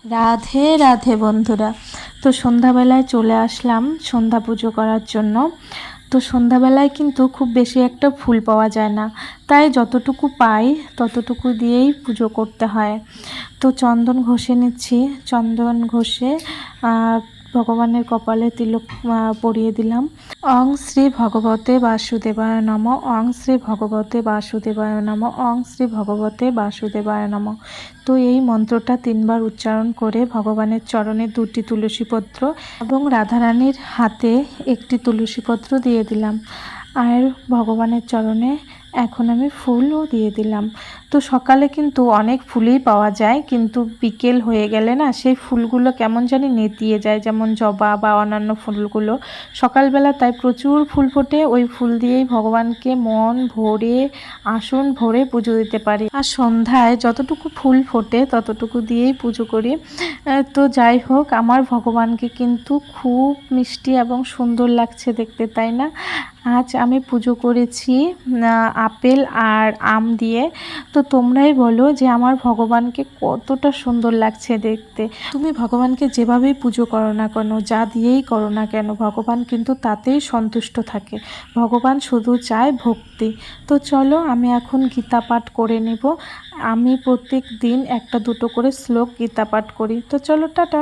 রাধে রাধে বন্ধুরা। তো সন্ধ্যাবেলায় চলে আসলাম সন্ধ্যা পুজো করার জন্য। তো সন্ধ্যাবেলায় কিন্তু খুব বেশি একটা ফুল পাওয়া যায় না, তাই যতটুকু পাই ততটুকু দিয়েই পুজো করতে হয়। তো চন্দন ঘষে নিচ্ছি। চন্দন ঘষে ভগবানের কপালে তিলক পরিয়ে দিলাম। অং শ্রী ভগবতে বাসুদেবায় নম, অং শ্রী ভগবতে বাসুদেবায় নম, অং শ্রী ভগবতে বাসুদেবায় নম। তো এই মন্ত্রটা 3বার উচ্চারণ করে ভগবানের চরণে 2টি তুলসীপত্র এবং রাধারানীর হাতে 1টি তুলসীপত্র দিয়ে দিলাম। আর ভগবানের চরণে এখন আমি ফুলও দিয়ে দিলাম। তো সকালে কিন্তু অনেক ফুলই পাওয়া যায়, কিন্তু বিকেল হয়ে গেলে না সেই ফুলগুলো কেমন জানি নেতিয়ে যায়, যেমন জবা বা অন্যান্য ফুলগুলো। সকালবেলা তাই প্রচুর ফুল ফোটে, ওই ফুল দিয়েই ভগবানকে মন ভরে আসন ভরে পুজো দিতে পারি। আর সন্ধ্যায় যতটুকু ফুল ফোটে ততটুকু দিয়েই পুজো করি। তো যাই হোক, আমার ভগবানকে কিন্তু খুব মিষ্টি এবং সুন্দর লাগছে দেখতে, তাই না? আজ আমি পুজো করেছি আপেল আর আম দিয়ে। তো তোমরাই বলো যে আমার ভগবানকে কতটা সুন্দর লাগছে দেখতে। তুমি ভগবানকে যেভাবেই পুজো করো না কেন, যা দিয়েই করো না কেন, ভগবান কিন্তু তাতেই সন্তুষ্ট থাকে। ভগবান শুধু চায় ভক্তি। তো চলো, আমি এখন গীতা পাঠ করে নেব। আমি প্রত্যেক দিন 1-2 করে শ্লোক গীতা পাঠ করি। তো চলো, টাটা।